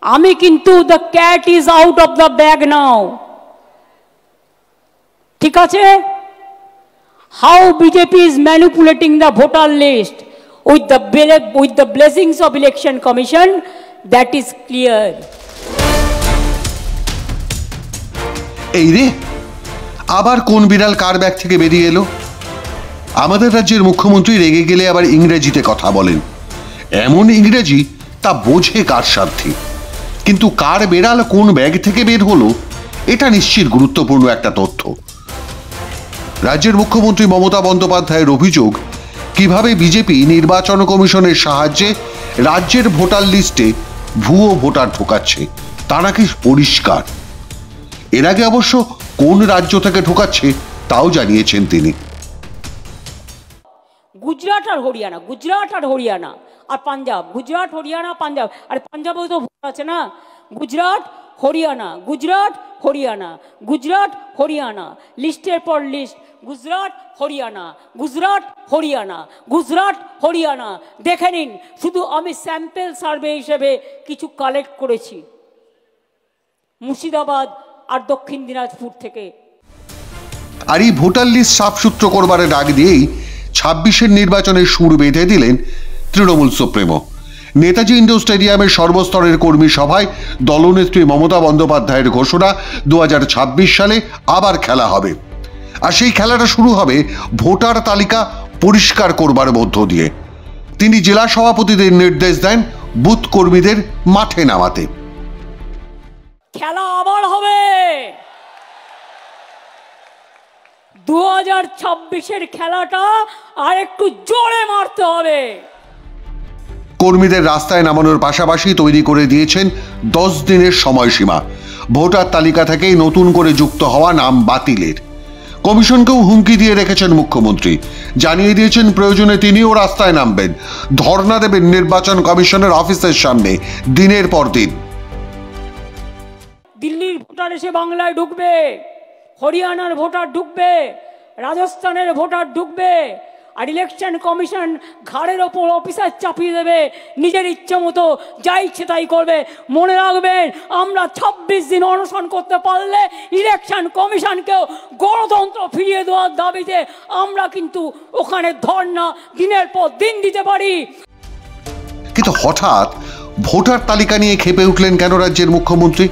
আমি কিন্তু the cat is out of the bag now, ঠিক আছে? How BJP is manipulating the voter list with the blessings of election commission, that is clear. এই রে, আবার কোন বিড়াল কার ব্যাগ থেকে বেরিয়ে এলো? আমাদের রাজ্যের মুখ্যমন্ত্রী রেগে গেলে আবার ইংরেজিতে কথা বলেন। এমন ইংরেজি তা বোঝে কার সাধ্যে, কিন্তু কার বেড়াল কোন ব্যাগ থেকে বের হলো এটা নিশ্চিত গুরুত্বপূর্ণ একটা তথ্য। রাজ্যের মুখ্যমন্ত্রী মমতা বন্দ্যোপাধ্যায়ের অভিযোগ, কিভাবে বিজেপি নির্বাচন কমিশনের সাহায্যে রাজ্যের ভোটার লিস্টে ভুয়ো ভোটার ঢোকাচ্ছে তা নাকি পরিষ্কার। এর আগে অবশ্য কোন রাজ্য থেকে ঢোকাচ্ছে তাও জানিয়েছেন তিনি। গুজরাট আর হরিয়ানা আর পাঞ্জাব, গুজরাট হরিয়ানা পাঞ্জাব, আর পাঞ্জাবেও তো ভোট আছে না। গুজরাট হরিয়ানা, লিস্টের পর লিস্ট, গুজরাট হরিয়ানা। দেখে নিন, শুধু আমি স্যাম্পল সার্ভে হিসেবে কিছু কালেক্ট করেছি মুর্শিদাবাদ আর দক্ষিণ দিনাজপুর থেকে। আর এই ভোটার লিস্ট সাফসূত্র করবার ডাক দিয়েই 26-এর নির্বাচনের সুর বেঁধে দিলেন তৃণমূল সুপ্রিমো। নেতাজি ইন্ডোর স্টেডিয়ামের সর্বস্তরের কর্মী সভায় দলনেত্রী মমতা বন্দ্যোপাধ্যায়ের ঘোষণা, 2026 সালে আবার খেলা হবে। আর সেই খেলাটা শুরু হবে ভোটার তালিকা পরিষ্কার করবার মধ্য দিয়ে। তিনি জেলা সভাপতিদের নির্দেশ দেন বুথ কর্মীদের মাঠে নামাতে। খেলা আবার হবে, 2026-এর খেলাটা আর একটু জোরে মারতে হবে। কর্মীদের রাস্তায় নামানোর পাশাপাশি তৈরি করে দিয়েছেন 10 দিনের সময়সীমা। ভোটার তালিকা থেকেই নতুন করে যুক্ত হওয়া নাম বাতিলের। কমিশনকেও হুমকি দিয়ে রেখেছেন মুখ্যমন্ত্রী, জানিয়ে দিয়েছেন প্রয়োজনে তিনিও রাস্তায় নামবেন, ধর্ণা দেবেন নির্বাচন কমিশনের অফিসের সামনে দিনের পর দিন। দিল্লির ভোটার এসে বাংলায় ঢুকবে, হরিয়ানার ভোটার ঢুকবে, রাজস্থানের ভোটার ঢুকবে, আর ইলেকশন কমিশন ঘাড়ের ওপর অফিসার চাপিয়ে দেবে, নিজের ইচ্ছে মতো যা ইচ্ছে তাই করবে। মনে রাখবেন, আমরা 26 দিন অনশন করতে পারলে ইলেকশন কমিশনকেও গণতন্ত্র ফিরিয়ে দেওয়ার দাবিতে আমরা কিন্তু ওখানে ধর্ণা দিনের পর দিন দিতে পারি। কিন্তু হঠাৎ ভোটার তালিকা নিয়ে ক্ষেপে উঠলেন কেন রাজ্যের মুখ্যমন্ত্রী?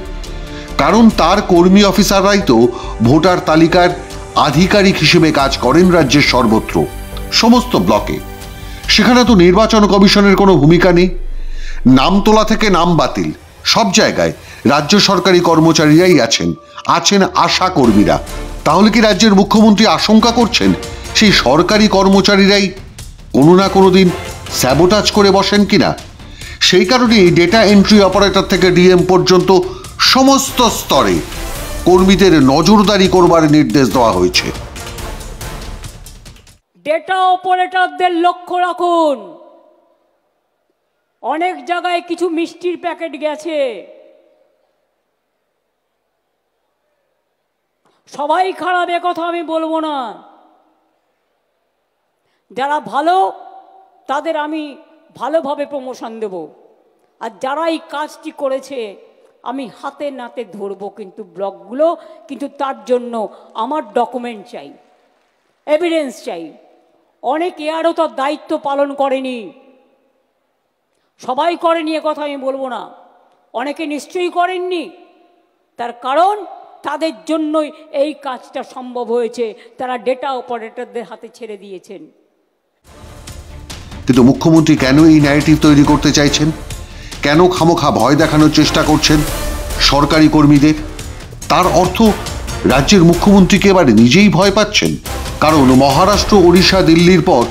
কারণ তার কর্মী অফিসাররাই তো ভোটার তালিকার আধিকারিক হিসেবে কাজ করেন রাজ্যের সর্বত্র, সমস্ত ব্লকে। সেখানে তো নির্বাচন কমিশনের কোনো ভূমিকা নেই। নাম তোলা থেকে নাম বাতিল, সব জায়গায় রাজ্য সরকারি কর্মচারীরাই আছেন আশা কর্মীরা। তাহলে কি রাজ্যের মুখ্যমন্ত্রী আশঙ্কা করছেন সেই সরকারি কর্মচারীরাই কোনো না কোনো দিন স্যাবোটাজ করে বসেন কিনা? সেই কারণেই ডেটা এন্ট্রি অপারেটর থেকে ডিএম পর্যন্ত সমস্ত স্তরে কর্মীদের নজরদারি করবার নির্দেশ দেওয়া হয়েছে। ডেটা অপারেটরদের লক্ষ্য রাখুন, অনেক জায়গায় কিছু মিষ্টির প্যাকেট গেছে। সবাই খারাপ এ কথা আমি বলবো না, যারা ভালো তাদের আমি ভালোভাবে প্রমোশন দেব, আর যারা এই কাজটি করেছে আমি হাতে নাতে ধরবো কিন্তু ব্লকগুলো। কিন্তু তার জন্য আমার ডকুমেন্ট চাই, এভিডেন্স চাই। অনেকে আরও তার দায়িত্ব পালন করেনি, সবাই করেনি এ কথা আমি বলবো না, অনেকে নিশ্চয়ই করেননি। তার কারণ তাদের জন্যই এই কাজটা সম্ভব হয়েছে, তারা ডেটা অপারেটরদের হাতে ছেড়ে দিয়েছেন। কিন্তু মুখ্যমন্ত্রী কেন এই ন্যারেটিভ তৈরি করতে চাইছেন? কেন খামোখা ভয় দেখানোর চেষ্টা করছেন সরকারি কর্মীদের? তার অর্থ রাজ্যের মুখ্যমন্ত্রীকে এবার নিজেই ভয় পাচ্ছেন। কারণ মহারাষ্ট্র, ওড়িশা, দিল্লির পর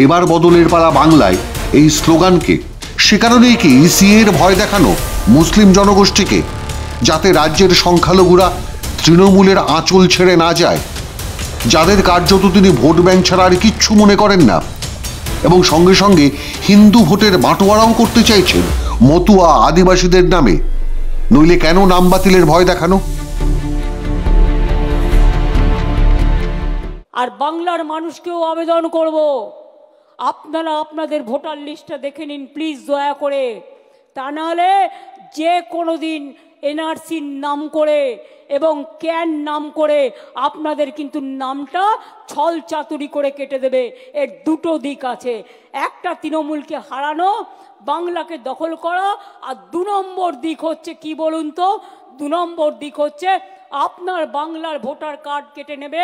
এবার বদলের পালা বাংলায়, এই স্লোগানকে। সে কারণেই কি সিএর ভয় দেখানো মুসলিম জনগোষ্ঠীকে, যাতে রাজ্যের সংখ্যালঘুরা তৃণমূলের আঁচল ছেড়ে না যায়, যাদের কার্যত তিনি ভোট ব্যাংক ছাড়া আর কিচ্ছু মনে করেন না, এবং সঙ্গে সঙ্গে হিন্দু ভোটের বাটোয়ারাও করতে চাইছেন মতুয়া আদিবাসীদের নামে। নইলে কেন নাম বাতিলের ভয় দেখানো? আর বাংলার মানুষকেও আবেদন করব, আপনারা আপনাদের ভোটার লিস্টটা দেখে নিন প্লিজ, দয়া করে। তা নাহলে যে কোনো দিন এনআরসির নাম করে এবং ক্যান নাম করে আপনাদের কিন্তু নামটা ছল চাতুরি করে কেটে দেবে। এর দুটো দিক আছে, একটা তৃণমূলকে হারানো, বাংলাকে দখল করা, আর 2 নম্বর দিক হচ্ছে কি বলুন তো, 2 নম্বর দিক হচ্ছে আপনার বাংলার ভোটার কার্ড কেটে নেবে,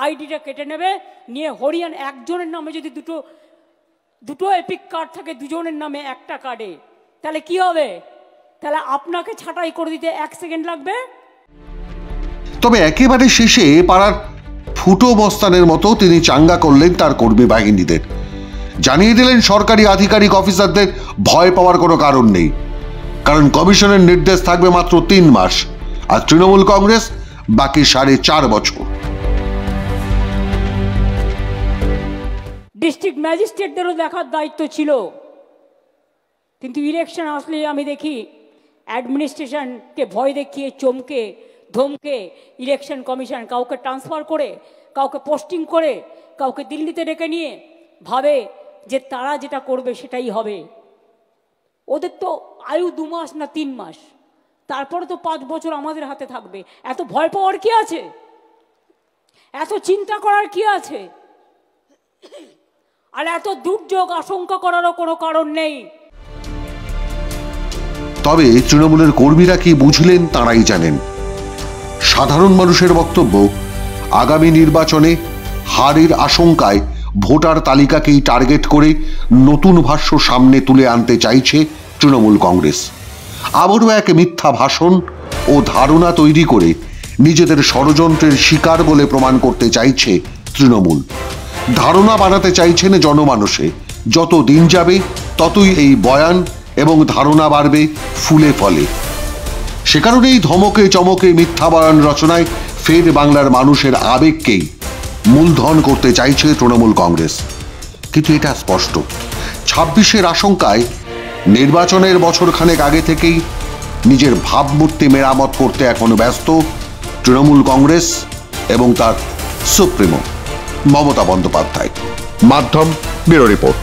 আইডিটা কেটে নেবে, নিয়ে হরিয়ানা একজনের নামে যদি দুটো এপিক কার্ড থাকে, দুজনের নামে একটা কার্ডে, তাহলে কি হবে? তাহলে আপনাকে ছাঁটাই করে দিতে 1 সেকেন্ড লাগবে। তবে একেবারে শেষে পাড়ার ফুটো মস্তানের মতো তিনি চাঙ্গা করলেন তার কর্মী বাহিনীদের, জানিয়ে দিলেন সরকারি আধিকারিক অফিসারদের ভয় পাওয়ার কোনো কারণ নেই, কারণ কমিশনের নির্দেশ থাকবে মাত্র 3 মাস, আর তৃণমূল কংগ্রেস বাকি 4.5 বছর। ডিস্ট্রিক্ট ম্যাজিস্ট্রেটদেরও দেখার দায়িত্ব ছিল, কিন্তু ইলেকশন আসলে আমি দেখি অ্যাডমিনিস্ট্রেশনকে ভয় দেখিয়ে চমকে ধমকে ইলেকশন কমিশন কাউকে ট্রান্সফার করে, কাউকে পোস্টিং করে, কাউকে দিল্লিতে ডেকে নিয়ে ভাবে যে তারা যেটা করবে সেটাই হবে। ওদের তো আয়ু 2 মাস না 3 মাস, তারপরে তো 5 বছর আমাদের হাতে থাকবে। এত ভয় পাওয়ার কি আছে? এত চিন্তা করার কি আছে? আর এত দুর্যোগ আশঙ্কা করারও কোনো কারণ নেই। তবে তৃণমূলের কর্মীরা কি বুঝলেন তাঁরাই জানেন। সাধারণ মানুষের বক্তব্য, আগামী নির্বাচনে হারের আশঙ্কায় ভোটার তালিকাকেই টার্গেট করে নতুন ভাষ্য সামনে তুলে আনতে চাইছে তৃণমূল কংগ্রেস। আবারও এক মিথ্যা ভাষণ ও ধারণা তৈরি করে নিজেদের ষড়যন্ত্রের শিকার বলে প্রমাণ করতে চাইছে তৃণমূল। ধারণা বানাতে চাইছেন জনমানসে, যত দিন যাবে ততই এই বয়ান এবং ধারণা বাড়বে ফুলে ফলে। সে কারণেই ধমকে চমকে মিথ্যা বয়ান রচনায় ফের বাংলার মানুষের আবেগকেই মূলধন করতে চাইছে তৃণমূল কংগ্রেস। কিন্তু এটা স্পষ্ট, 26-এর আশঙ্কায় নির্বাচনের বছরখানেক আগে থেকেই নিজের ভাবমূর্তি মেরামত করতে এখনো ব্যস্ত তৃণমূল কংগ্রেস এবং তার সুপ্রিমো মমতা বন্দ্যোপাধ্যায়। মাধ্যম ব্যুরো রিপোর্ট।